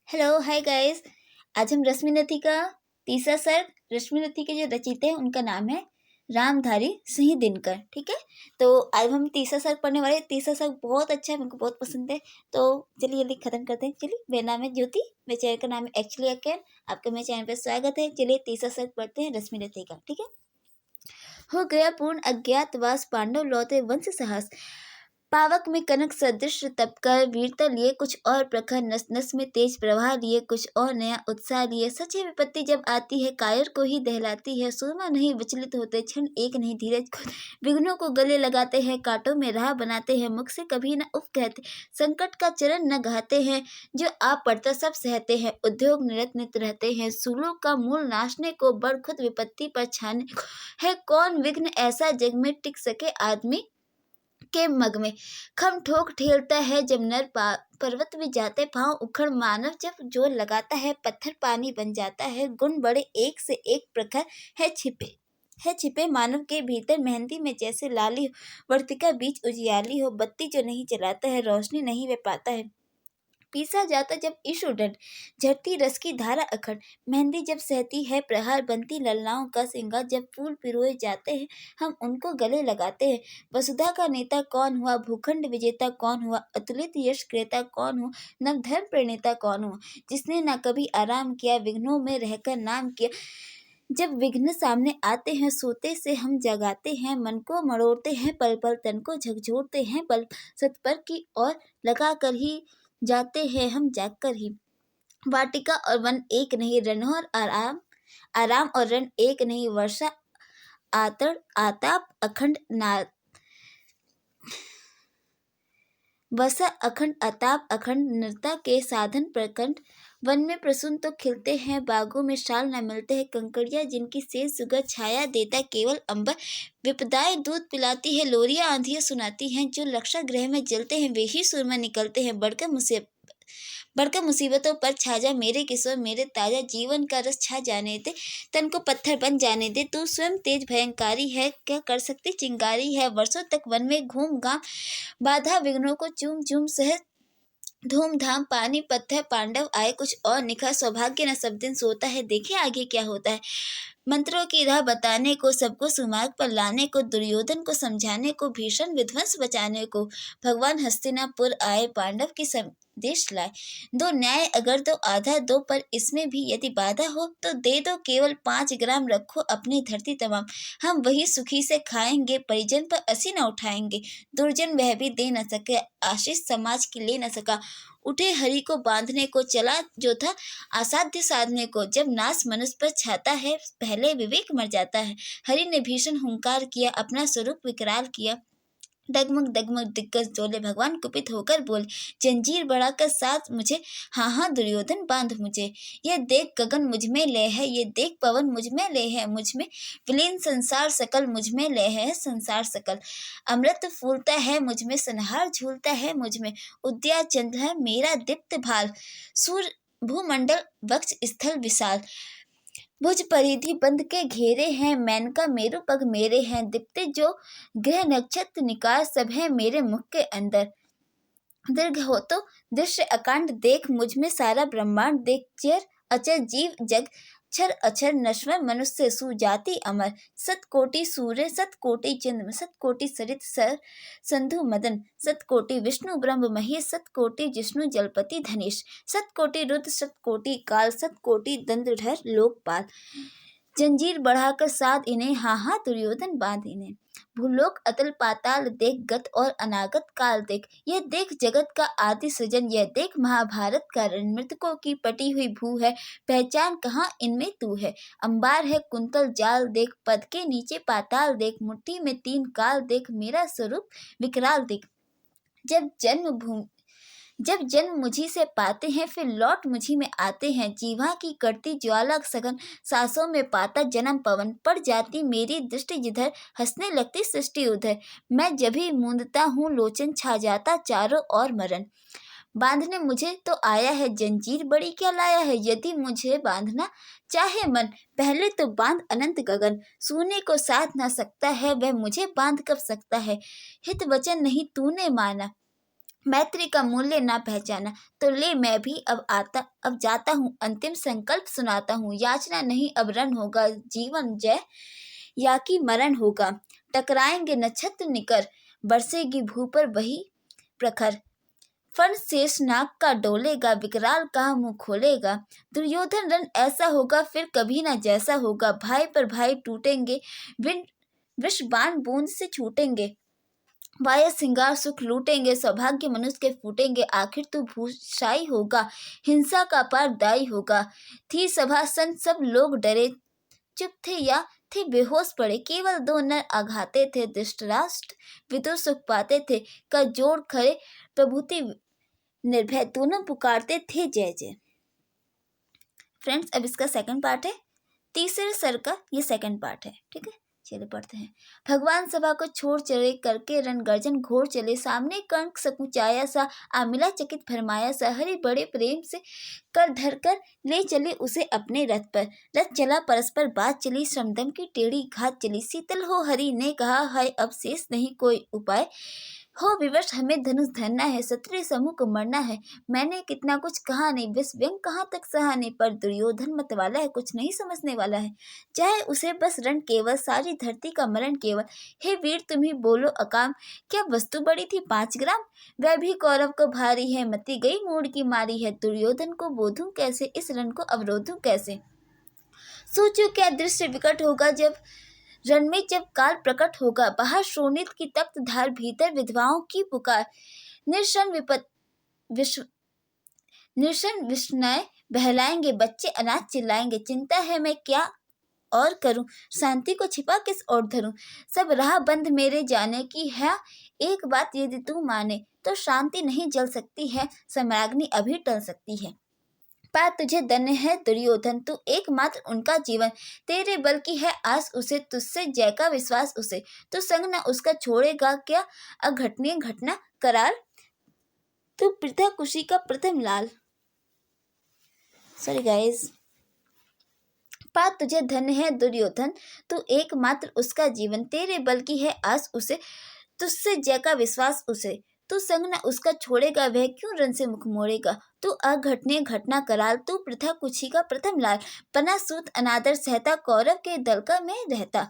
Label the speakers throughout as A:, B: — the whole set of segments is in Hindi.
A: Hello hi guys. आज हम रश्मिरथी का तीसरा सर्ग। रश्मिरथी के जो रचयिता हैं उनका नाम है रामधारी सिंह दिनकर। ठीक है, तो आज हम तीसरा सर्ग पढ़ने वाले हैं। तीसरा सर्ग बहुत अच्छा है, मेरे को बहुत पसंद है। तो चलिए जल्दी खत्म करते हैं। चलिए, मेरा नाम है ज्योति, मेरे चैनल का नाम है एक्चुअली अकेन। आपका मेरे चैनल पर स्वागत है। चलिए तीसरा सर्ग पढ़ते हैं रश्मिरथी का। ठीक है। हो गया पूर्ण अज्ञातवास, पांडव लौटे वंश सहस। पावक में कनक सदृश तपकर, वीरता लिए कुछ और प्रखर, नस नस में तेज प्रवाह लिए कुछ और नया उत्साह लिए। सच है विपत्ति जब आती है, कायर को ही दहलाती है। सूरमा नहीं विचलित होते, क्षण एक नहीं धीरज खोते। विघ्नों को गले लगाते हैं, कांटों में राह बनाते हैं। मुख से कभी न उफ कहते, संकट का चरण न गाते हैं। जो आप पड़ता सब सहते हैं, उद्योग निरत नित रहते हैं। सूलों का मूल नाशने को, बड़ खुद विपत्ति पर छाने को। है कौन विघ्न ऐसा जग में टिक सके आदमी के मग में। खम ठोक ठेलता है जब नर, पर्वत में जाते पांव उखड़। मानव जब जोर लगाता है, पत्थर पानी बन जाता है। गुण बड़े एक से एक प्रखर है छिपे मानव के भीतर। मेहंदी में जैसे लाली हो, वर्तिका बीच उजियाली हो। बत्ती जो नहीं जलाता है, रोशनी नहीं वे पाता है। पीसा जाता जब ईश उडन, झरती रस की धारा अखंड। मेहंदी जब सहती है प्रहार, बनती ललनाओं का सिंगार। जब फूल पिरोए जाते हैं, हम उनको गले लगाते हैं। वसुधा का नेता कौन हुआ, भूखंड विजेता कौन हुआ। अतुलित यश क्रेता कौन हुआ, नवधर्म प्रणेता कौन हुआ। जिसने न कभी आराम किया, विघ्नों में रहकर नाम किया। जब विघ्न सामने आते हैं, सोते से हम जगाते हैं। मन को मरोड़ते हैं पल पल, तन को झकझोरते हैं बल। सतपर की ओर लगा कर ही जाते हैं हम, जागकर ही। वाटिका और वन एक नहीं, रण और आराम आराम और रण एक नहीं। वर्षा आतड़ आताप अखंड वर्षा अखंड अताप अखंड, नृता के साधन प्रकंड। वन में प्रसून तो खिलते हैं, बागों में शाल न मिलते हैं। कंकड़ियाँ जिनकी सेज सुगंध, छाया देता केवल अंबर। विपदाएं दूध पिलाती है, लोरियां आंधियां सुनाती हैं। जो रक्षा गृह में जलते हैं, वे ही सुरमा निकलते हैं। बढ़कर मुसीबतों पर छा जा मेरे किशोर, मेरे ताजा। जीवन का रस छा जाने दे, तन को पत्थर बन जाने दे। तू स्वयं तेज भयंकारी है, क्या कर सकती चिंगारी है। वर्षों तक वन में घूम घाम, बाधा विघ्नों को चूम चूम सह। धूमधाम पानी पत्थर, पांडव आए कुछ और निखर। सौभाग्य न सब दिन सोता है, देखे आगे क्या होता है। मंत्रों की राह बताने को, सबको सुमार्ग पर लाने को। दुर्योधन को समझाने को, भीषण विध्वंस बचाने को। भगवान हस्तिनापुर आए, पांडव की संदेश लाए। दो न्याय अगर दो आधा दो, पर इसमें भी यदि बाधा हो तो दे दो। केवल 5 ग्राम रखो अपनी धरती तमाम, हम वही सुखी से खाएंगे। परिजन पर असी न उठाएंगे, दुर्जन वह भी दे न सके। आशीष समाज की ले न सका, उठे हरि को बांधने को। चला जो था असाध्य साधने को। जब नाश मनुष्य पर छाता है, पहले विवेक मर जाता है। हरि ने भीषण हुंकार किया, अपना स्वरूप विकराल किया। डगमग डगमग दिग्गज डोले, भगवान कुपित होकर बोले। जंजीर बढ़ाकर साथ मुझे, हाँ हाँ दुर्योधन बांध मुझे। ये देख गगन मुझ में लय है, ये देख पवन मुझ में लय है। मुझ में विलीन संसार सकल, मुझ में लय है संसार सकल। अमृत फूलता है मुझ में, सनहार झूलता है मुझ में। उद्या चंद्र है मेरा दीप्त भाल, सूर्य भूमंडल वक्ष स्थल विशाल। भुज परिधि बंध के घेरे हैं, मेनका मेरु पग मेरे हैं। दीप्ति जो ग्रह नक्षत्र निकार, सब है मेरे मुख के अंदर। दीर्घ हो तो दृश्य अकांड, देख मुझ में सारा ब्रह्मांड। देख चर अचर जीव जग, क्षर अक्षर नश्वर मनुष्य सुजाति अमर। सतकोटि सूर्य सतकोटि चंद्र, सतकोटि सरित सर संधु मदन। सतकोटि विष्णु ब्रह्म महेश, सतकोटि जिष्णु जलपति धनेश। सतकोटि रुद्र सतकोटि काल, सतकोटि दंडधर लोकपाल। जंजीर बढ़ाकर साध इन्हें, हाँ हाँ दुर्योधन बांध इन्हें। भूलोक अतल पाताल देख, गत और अनागत काल देख। यह देख जगत का आदि सृजन, यह देख महाभारत का रण। मृतकों की पटी हुई भू है, पहचान कहाँ इनमें तू है। अंबार है कुंतल जाल देख, पद के नीचे पाताल देख। मुट्ठी में 3 काल देख, मेरा स्वरूप विकराल देख। जब जन्म मुझी से पाते हैं, फिर लौट मुझी में आते हैं। जीवा की करती ज्वाला सघन, सांसों में पाता जन्म पवन। पड़ जाती मेरी दृष्टि जिधर, हंसने लगती सृष्टि उधर। मैं जब भी मूंदता हूँ, लोचन छा जाता चारों ओर मरण। बांधने मुझे तो आया है, जंजीर बड़ी क्या लाया है। यदि मुझे बांधना चाहे मन, पहले तो बांध अनंत गगन। सोने को साथ ना सकता है, वह मुझे बांध कब सकता है। हित वचन नहीं तूने माना, मैत्री का मूल्य ना पहचाना तो ले मैं भी अब जाता हूँ, अंतिम संकल्प सुनाता हूँ। याचना नहीं अब रण होगा, जीवन जय या कि मरण होगा। टकराएंगे नक्षत्र निकर, बरसेगी भू पर वही प्रखर। फण शेष नाग का डोलेगा, विकराल का मुंह खोलेगा। दुर्योधन रण ऐसा होगा फिर कभी ना जैसा होगा। भाई पर भाई टूटेंगे, विष बाण बूंद से छूटेंगे। वाया सिंगार सुख लूटेंगे, सौभाग्य मनुष्य के फूटेंगे। आखिर तू भूषाई होगा, हिंसा का पार दाई होगा। थी सभा संत सब लोग डरे, चुप थे या थे बेहोश पड़े। केवल दो नर आघाते थे, धृतराष्ट्र विदुर सुख पाते थे। कर जोड़ खड़े प्रभुति निर्भय, दोनों पुकारते थे जय जय। फ्रेंड्स, अब इसका सेकंड पार्ट है, तीसरे सर का ये सेकंड पार्ट है। ठीक है, चलिए पढ़ते हैं। भगवान सभा को छोड़ चले, करके रण गर्जन घोर चले। सामने कंक सकुचाया सा, आमिला चकित फरमाया सा। हरि बड़े प्रेम से कर धर कर ले चले उसे अपने रथ पर। रथ चला परस्पर बात चली, श्रमदम की टेढ़ी घात चली। शीतल हो हरि ने कहा, है अब शेष नहीं कोई उपाय। हो विवश हमें धनुष धरना है, शत्रु समूह को मरना है। मैंने कितना कुछ कहा नहीं, बस व्यंग कहाँ तक सहा नहीं। पर दुर्योधन मत वाला है, कुछ नहीं समझने वाला है। चाहे उसे बस रण केवल, सारी धरती का मरण केवल। हे वीर तुम ही बोलो अकाम, क्या वस्तु बड़ी थी 5 ग्राम। वह भी कौरव को भारी है, मती गई मूड की मारी है। दुर्योधन को बोधूं कैसे, इस रण को अवरोधूं कैसे। सोचो क्या दृश्य विकट होगा रण में जब काल प्रकट होगा। बाहर शोणित की तप्त धार, भीतर विधवाओं की पुकार। निर्शन विष्णय बहलाएंगे, बच्चे अनाथ चिल्लाएंगे। चिंता है मैं क्या और करूं, शांति को छिपा किस ओर धरूं। सब राह बंद मेरे जाने की है, एक बात यदि तू माने तो शांति नहीं जल सकती है, सम्राज्ञी अभी टल सकती है। पा तुझे धन्य है दुर्योधन, तू एकमात्र उनका जीवन। तेरे बल की है आस उसे, तुझसे जय का विश्वास उसे। तू संग न उसका छोड़ेगा क्या, अघटनीय घटना करार। तू पृथा कुशी का प्रथम लाल। Sorry guys. पा तुझे धन्य है दुर्योधन, तू एकमात्र उसका जीवन। तेरे बल की है आस उसे, तुझसे जय का विश्वास उसे। तू संग न उसका छोड़ेगा, वह क्यों रण से मुख मोड़ेगा। तू अघटनीय घटना कराल, तू पृथा कुशी का प्रथम लाल। पना सूत अनादर सहता, कौरव के दल का मैं रहता।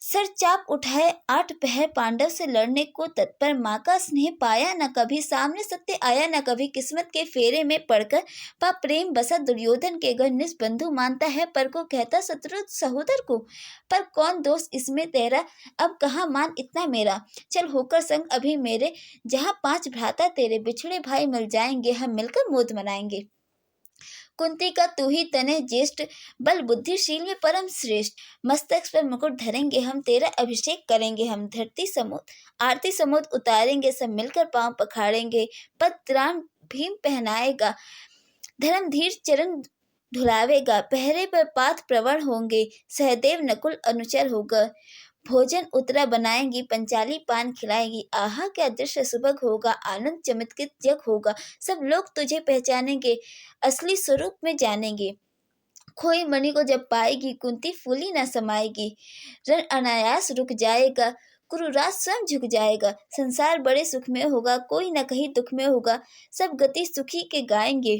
A: सर चाप उठाए 8 पहर, पांडव से लड़ने को तत्पर। माँ का स्नेह पाया न कभी, सामने सत्य आया न कभी। किस्मत के फेरे में पड़कर पा प्रेम बसा दुर्योधन के घर। निज बंधु मानता है पर को, कहता शत्रु सहोदर को। पर कौन दोष इसमें तेरा, अब कहाँ मान इतना मेरा। चल होकर संग अभी मेरे, जहाँ 5 भ्राता तेरे। बिछड़े भाई मिल जाएंगे, हम मिलकर मोद मनाएंगे। कुंती का तू ही तने ज्येष्ठ, बल बुद्धिशील में परम श्रेष्ठ। मस्तक पर मुकुट धरेंगे हम, तेरा अभिषेक करेंगे हम। धरती समुद आरती समुद उतारेंगे, सब मिलकर पांव पखाड़ेंगे। पत्राण भीम पहनाएगा, धर्म धीर चरण धुलावेगा। पहरे पर पाथ प्रवण होंगे, सहदेव नकुल अनुचर होगा। भोजन उतरा बनाएंगी, पंचाली पान खिलाएगी। आहा क्या दृश्य सुभग होगा, आनंद चमत्कृत जग होगा। सब लोग तुझे पहचानेंगे, असली स्वरूप में जानेंगे। खोई मणि को जब पाएगी, कुंती फूली न समाएगी। रण अनायास रुक जाएगा, कुरुराज स्वयं झुक जाएगा। संसार बड़े सुख में होगा, कोई न कहीं दुख में होगा। सब गति सुखी के गाएंगे,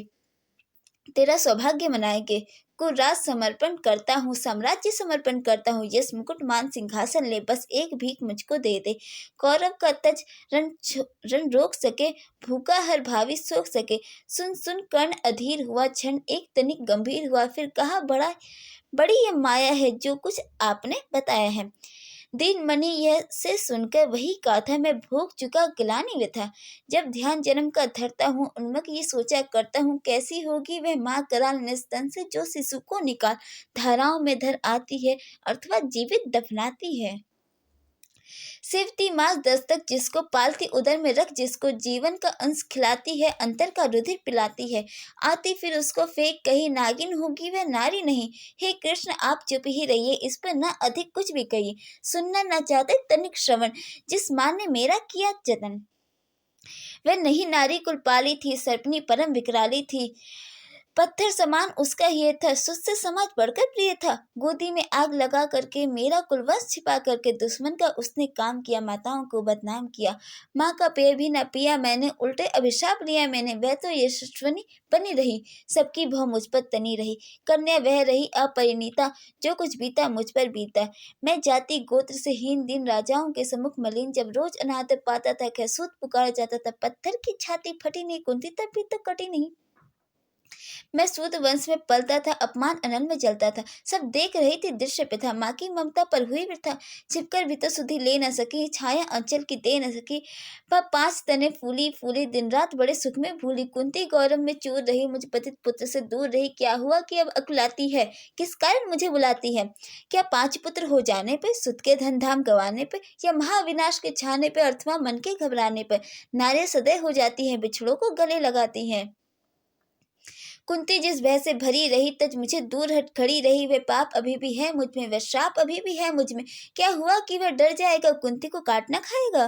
A: तेरा सौभाग्य मनाएंगे। को राज समर्पण करता हूँ, साम्राज्य समर्पण करता हूँ। यश मुकुट मान सिंहासन ले, बस एक भीख मुझको दे दे। कौरव का तज रण रोक सके, भूखा हर भावी सोख सके। सुन सुन कर्ण अधीर हुआ, क्षण एक तनिक गंभीर हुआ। फिर कहा बड़ी ये माया है जो कुछ आपने बताया है। दीन मणि यह से सुनकर वही गाथा, मैं भोग चुका गिलानी व्यथा। जब ध्यान जन्म का धरता हूँ, उन्मक ये सोचा करता हूँ। कैसी होगी वह माँ कराल, निस्तन से जो शिशु को निकाल। धाराओं में धर आती है, अथवा जीवित दफनाती है। सेवती माँ दस्तक जिसको, पालती उदर में रख जिसको। जीवन का अंश खिलाती है, अंतर का रुधिर पिलाती है। आती फिर उसको फेंक कहीं, नागिन होगी वह नारी नहीं। हे कृष्ण आप चुप ही रहिए, इस पर न अधिक कुछ भी कहिए। सुनना न चाहते तनिक श्रवण, जिस माँ ने मेरा किया जतन। वह नहीं नारी कुल पाली थी, सर्पनी परम विकराली थी। पत्थर समान उसका ये था, सुध से समाज बढ़कर प्रिय था। गोदी में आग लगा करके, मेरा कुलवश छिपा करके, दुश्मन का उसने काम किया, माताओं को बदनाम किया। माँ का पेय भी न पिया मैंने, उल्टे अभिशाप लिया मैंने। वह तो यशस्विनी बनी रही, सबकी भौ मुझ पर तनी रही। कन्या वह रही अपरिणीता, जो कुछ बीता मुझ पर बीता। मैं जाति गोत्र से हीन, दीन राजाओं के सम्मुख मलिन। जब रोज अनाथ पाता था, कैसूत पुकारा जाता था। पत्थर की छाती फटी नहीं, कुंती तब भी तो कटी नहीं। मैं सूत वंश में पलता था, अपमान अनल में जलता था। सब देख रही थी, दृश्य पे था। माँ की ममता पर हुई वृथा, छिपकर भी तो सुधि ले न सकी। छाया अंचल की दे न सकी, पर 5 तने फूली फूली। दिन रात बड़े सुख में भूली। कुंती गौरव में चूर रही, मुझ पतित पुत्र से दूर रही। क्या हुआ कि अब अकुलाती है, किस कारण मुझे बुलाती है? क्या 5 पुत्र हो जाने पे, सुत के धन धाम गंवाने पे, या महाविनाश के छाने पे, अर्थवा मन के घबराने पर? नारियां सदैव हो जाती हैं, बिछड़ों को गले लगाती हैं। कुंती जिस भय से भरी रही, तज मुझे दूर हट खड़ी रही। वह पाप अभी भी है मुझ में, वह श्राप अभी भी है मुझ में। क्या हुआ कि वह डर जाएगा, कुंती को काट न खाएगा?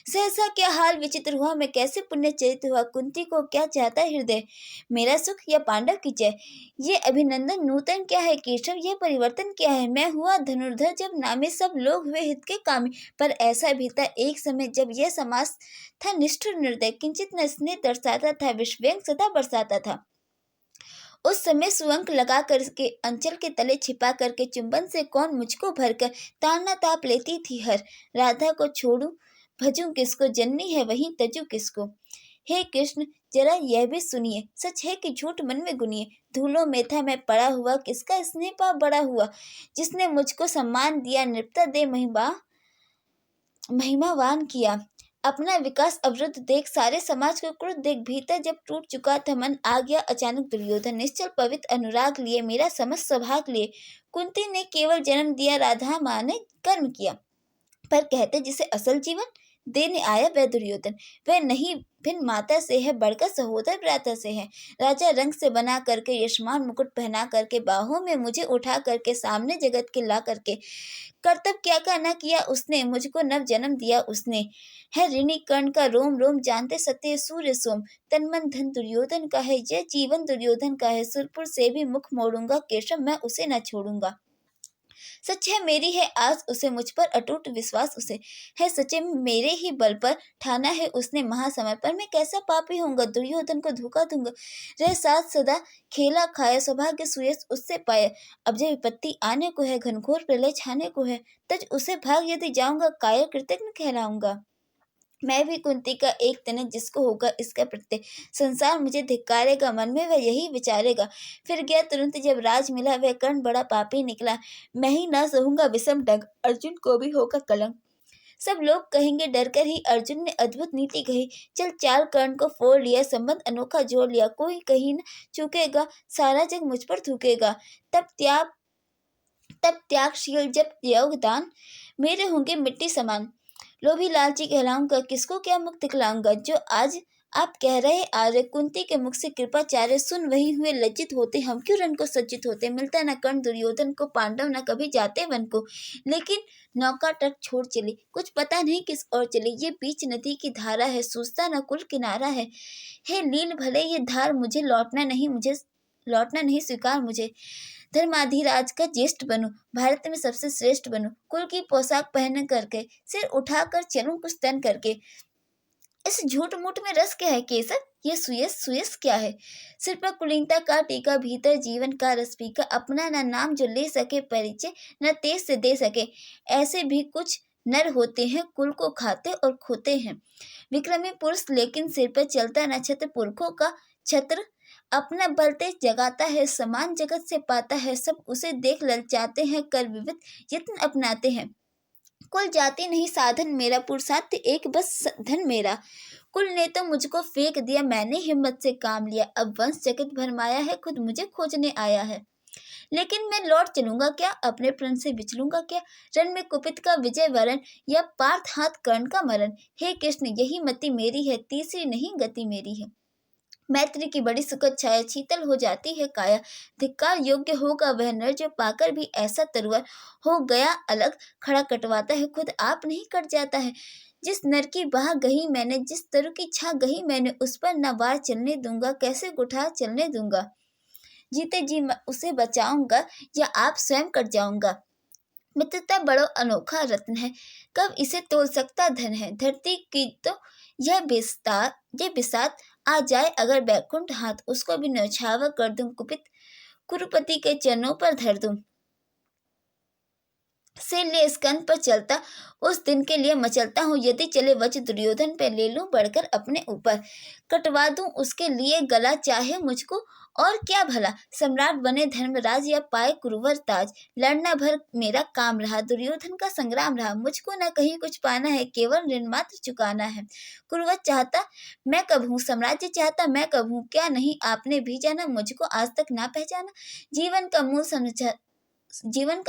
A: सहसा क्या हाल विचित्र हुआ, मैं कैसे पुण्य चरित हुआ। कुंती को क्या चाहता हृदय, मेरा सुख या पांडव की जय? ये अभिनंदन नूतन क्या है केशव, यह परिवर्तन क्या है? मैं हुआ धनुर्धर जब नामे, सब लोग हुए हित के कामी। पर ऐसा भी था एक समय, जब यह समाज था निष्ठुर निर्दय। किंचित न स्नेह दर्शाता था, विषव्यंग सदा बरसाता था। उस समय सुअंक लगा करके, अंचल के तले छिपा करके, चुंबन से कौन मुझको भरकर ताड़ना ताप लेती थी हर। राधा को छोड़ू भजूं किसको, जननी है वहीं तजू किसको। हे कृष्ण जरा यह भी सुनिए, सच है कि झूठ मन में गुनिए। धूलों में था मैं पड़ा हुआ, किसका स्नेह पाप बड़ा हुआ। जिसने मुझको सम्मान दिया, नृपता दे महिमावान किया। अपना विकास अवरुद्ध देख, सारे समाज को क्रोध देख, भीतर जब टूट चुका था मन, आ गया अचानक दुर्योधन। निश्चल पवित्र अनुराग लिए, मेरा समस्त सौभाग्य लिए। कुंती ने केवल जन्म दिया, राधा माँ ने कर्म किया। पर कहते जिसे असल जीवन देने आया वह दुर्योधन। वह नहीं भिन्न माता से है, बढ़कर सहोदर भ्राता से है। राजा रंग से बना करके, यशमान मुकुट पहना करके, बाहों में मुझे उठा करके, सामने जगत के ला करके। कर्तव्य क्या का न किया उसने, मुझको नव जन्म दिया उसने। है ऋणी कर्ण का रोम रोम, जानते सत्य सूर्य सोम। तन मन धन दुर्योधन का है, यह जीवन दुर्योधन का है। सुरपुर से भी मुख मोड़ूंगा, केशव मैं उसे न छोड़ूंगा। सच है मेरी है आस उसे, मुझ पर अटूट विश्वास उसे है। सचे मेरे ही बल पर ठाना है उसने महासमर पर। मैं कैसा पापी होऊंगा, दुर्योधन को धोखा दूंगा। रह साथ सदा खेला खाया, सौभाग्य सुयश उससे पाया। अब जब विपत्ति आने को है, घनघोर प्रलय छाने को है, तज उसे भाग यदि जाऊंगा, कायर कृतज्ञ कहलाऊंगा। मैं भी कुंती का एक तनय, जिसको होगा इसका प्रत्यय। संसार मुझे धिक्कारेगा, मन में वह यही विचारेगा। फिर गया तुरंत जब राज मिला, वह कर्ण बड़ा पापी निकला। मैं ही न सहूंगा विषम डंग, अर्जुन को भी होगा कलंक। सब लोग कहेंगे डर कर ही, अर्जुन ने अद्भुत नीति कही। चल चाल कर्ण को फोड़ लिया, संबंध अनोखा जोड़ लिया। कोई कहीं न चूकेगा, सारा जग मुझ पर थूकेगा। तब त्यागशील जब योगदान, मेरे होंगे मिट्टी समान। लोभी लालची कहलाऊंगा, किसको क्या मुख दिखलाऊंगा। जो आज आप कह रहे आर्य, कुंती के मुख से कृपाचार्य, सुन वही हुए लज्जित होते। हम क्यों रण को सज्जित होते, मिलता न कर्ण दुर्योधन को, पांडव न कभी जाते वन को। लेकिन नौका तट छोड़ चली, कुछ पता नहीं किस ओर चली। ये बीच नदी की धारा है, सूझता न कुल किनारा है। हे लील भले ये धार, लौटना नहीं स्वीकार मुझे। धर्माधिराज का ज्येष्ठ बनूं, भारत में सबसे श्रेष्ठ बनूं। कुल की पोशाक पहन करके, सिर उठाकर चलूं कुछ तन करके। इस झूठ मूठ में रस क्या है केसर, ये सुयस क्या है। सिर पर कुलीनता का टीका, भीतर जीवन का रस पीका। अपना न नाम जो ले सके परिचय, न तेज से दे सके। ऐसे भी कुछ नर होते हैं, कुल को खाते और खोते हैं। विक्रमी पुरुष लेकिन सिर पर चलता न छत्र, पुरखों का छत्र। अपना बल तेज जगाता है, समान जगत से पाता है। सब उसे देख ललचाते हैं, कर विविध यत्न अपनाते हैं। कुल जाति नहीं साधन मेरा, पुरुषार्थ एक बस धन मेरा। कुल ने तो मुझको फेंक दिया, मैंने हिम्मत से काम लिया। अब वंश जगत भरमाया है, खुद मुझे खोजने आया है। लेकिन मैं लौट चलूंगा क्या, अपने प्रण से विचलूंगा क्या। रण में कुपित का विजय वरण, या पार्थ हाथ कर्ण का मरण। हे कृष्ण यही मति मेरी है, तीसरी नहीं गति मेरी है। मैत्री की बड़ी सुखद छाया, शीतल हो जाती है काया। धिक्कार योग्य होगा वह नर, जो पाकर भी ऐसा तरुवर। हो गया अलग खड़ा कटवाता है, खुद आप नहीं कट जाता है। जिस नर की बाह गही मैंने, जिस तरु की छा गही मैंने, उस पर न वार चलने दूंगा, कैसे कुठार चलने दूंगा। जीते जी मैं उसे बचाऊंगा या आप स्वयं कट जाऊंगा। मित्रता बड़ो अनोखा रत्न है, कब इसे तोल सकता धन है। धरती की तो ये बिसात आ जाए अगर बैकुंठ हाथ, उसको भी न्यौछावर कर दूं कुपित, कुरुपति के चरणों पर धर दूं। से ले स्कंद पर चलता उस दिन के लिए मचलता हूँ, यदि चले वच दुर्योधन पे ले लूं बढ़कर अपने ऊपर, कटवा दूं उसके लिए गला चाहे मुझको और क्या भला। सम्राट बने धर्मराज या पाए कुरुवर ताज, लड़ना भर मेरा काम रहा, दुर्योधन का संग्राम रहा। मुझको न कहीं कुछ पाना है, केवल ऋण मात्र चुकाना है। कुरुवत चाहता मैं कब हूँ, साम्राज्य चाहता मैं कब हूँ, क्या नहीं आपने भी जाना, मुझको आज तक ना पहचाना। जीवन का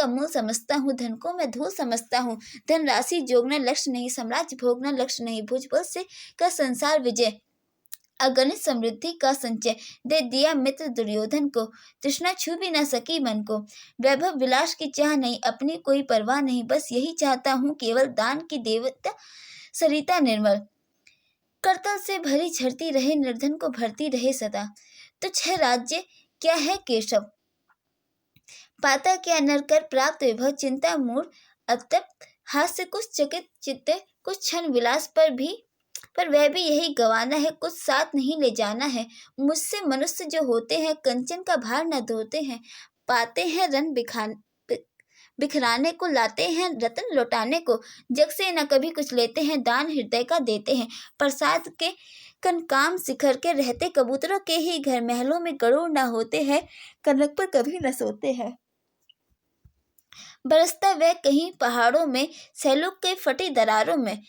A: मूल समझता हूँ, धन को मैं धूल समझता हूँ। धन राशि जोगना लक्ष्य नहीं, साम्राज्य भोगना लक्ष्य नहीं। भुजबल से का संसार विजय, अगणित समृद्धि का संचय, दे दिया मित्र दुर्योधन को, तृष्णा छू भी न सकी मन को। वैभव विलास की चाह नहीं, अपनी कोई परवाह नहीं, बस यही चाहता हूँ केवल दान की देवता सरिता निर्मल। करतल से भरी झरती रहे, निर्धन को भरती रहे सदा। तुच्छ है राज्य क्या है केशव, पाता क्या नर कर प्राप्त विभव। चिंता मूढ़ अतप्त हास्य कुछ चकित चित्त, कुछ क्षण विलास पर वह भी यही गवाना है, कुछ साथ नहीं ले जाना है। मुझसे मनुष्य जो होते हैं, कंचन का भार न धोते हैं। पाते हैं रन बिखराने को, लाते हैं रतन लौटाने को। जग से न कभी कुछ लेते हैं, दान हृदय का देते हैं। प्रसाद के कनकाम शिखर के रहते, कबूतरों के ही घर महलों में गरुड़ न होते हैं, कनक पर कभी न सोते हैं। बरसता वह कहीं पहाड़ों में, सैलूक के फटी दरारों में,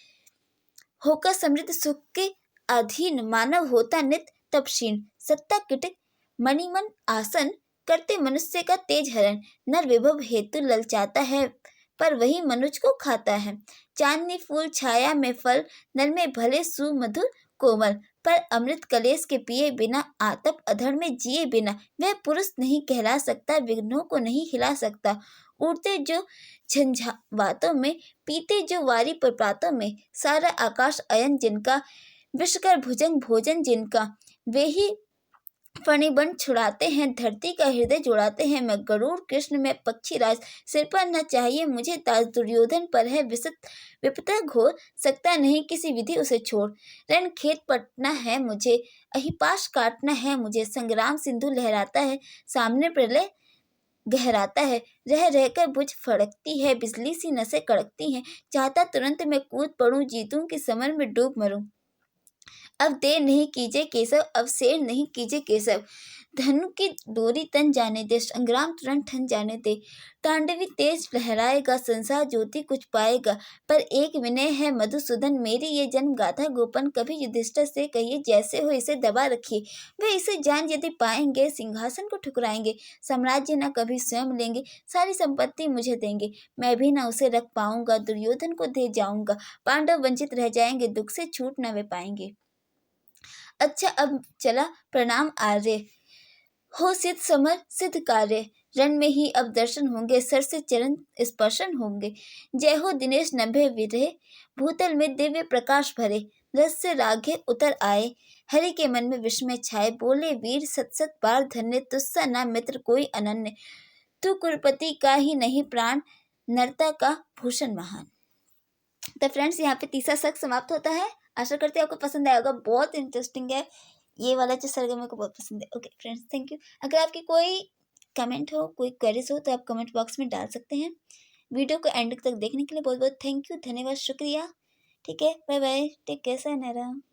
A: होकर समृद्ध सुख के अधीन। मानव होता नित तपशीन, सत्ता किटिक मणिमन आसन, करते मनुष्य का तेज हरण। नर विभव हेतु ललचाता है, पर वही मनुज को खाता है। चांदनी फूल छाया में फल, नर में भले सुमधुर कोमल, पर अमृत कलेश के पिए बिना, आतप अधर में जिए बिना। वह पुरुष नहीं कहला सकता, विघ्नों को नहीं हिला सकता। उड़ते जो झंझावातों में, पीते जो वारी प्रपातों में, सारा आकाश अयन जिनका, विश्वकर भुजंग भोजन जिनका। वे ही फणिबन छुड़ाते हैं, धरती का हृदय जुड़ाते हैं। मैं गरुड़ कृष्ण में पक्षी राज, सिर पर न चाहिए मुझे ताज। दुर्योधन पर है विपदा घोर, सकता नहीं किसी विधि उसे छोड़। रण खेत पटना है मुझे, अहिपाश काटना है मुझे। संग्राम सिंधु लहराता है, सामने प्रलय गहराता है। रह रहकर बुझ फड़कती है, बिजली सी नसें कड़कती हैं। चाहता तुरंत मैं कूद पड़ूं, जीतूं कि समर में डूब मरूं। अब देर नहीं कीजिए केशव, अब शेर नहीं कीजिए केशव। धनु की डोरी तन जाने दे, संग्राम तुरंत ठन जाने दे। तांडवी तेज लहराएगा, संसार ज्योति कुछ पाएगा। पर एक विनय है मधुसूदन, मेरी ये जन्म गाथा गोपन। कभी युधिष्ठिर से कहिए, जैसे हो इसे दबा रखिए। वे इसे जान यदि पाएंगे, सिंहासन को ठुकराएंगे। साम्राज्य न कभी स्वयं लेंगे, सारी संपत्ति मुझे देंगे। मैं भी न उसे रख पाऊंगा, दुर्योधन को दे जाऊंगा। पांडव वंचित रह जाएंगे, दुख से छूट न वे पाएंगे। अच्छा अब चला प्रणाम आर्य, हो सिद्ध समर सिद्ध कार्य। रण में ही अब दर्शन होंगे, सर से चरण स्पर्शन होंगे। जय हो दिनेश नभे विरहे, भूतल में दिव्य प्रकाश भरे। रस से राघे उतर आए, हरि के मन में विस्मय छाए। बोले वीर सत सत बार धन्य, तुझसा ना मित्र कोई अनन्य। तू कुरुपति का ही नहीं प्राण, नरता का भूषण महान। तो फ्रेंड्स यहाँ पे तीसरा सर्ग समाप्त होता है। आशा करती हूँ आपको पसंद आया होगा, बहुत इंटरेस्टिंग है ये वाला जो सर्ग है, मेरे को बहुत पसंद है। Okay friends, thank you. अगर आपकी कोई कमेंट हो, कोई क्वेरीज हो, तो आप कमेंट बॉक्स में डाल सकते हैं। वीडियो को एंड तक देखने के लिए बहुत बहुत थैंक यू, धन्यवाद, शुक्रिया। ठीक है, bye bye, take care, sayonara।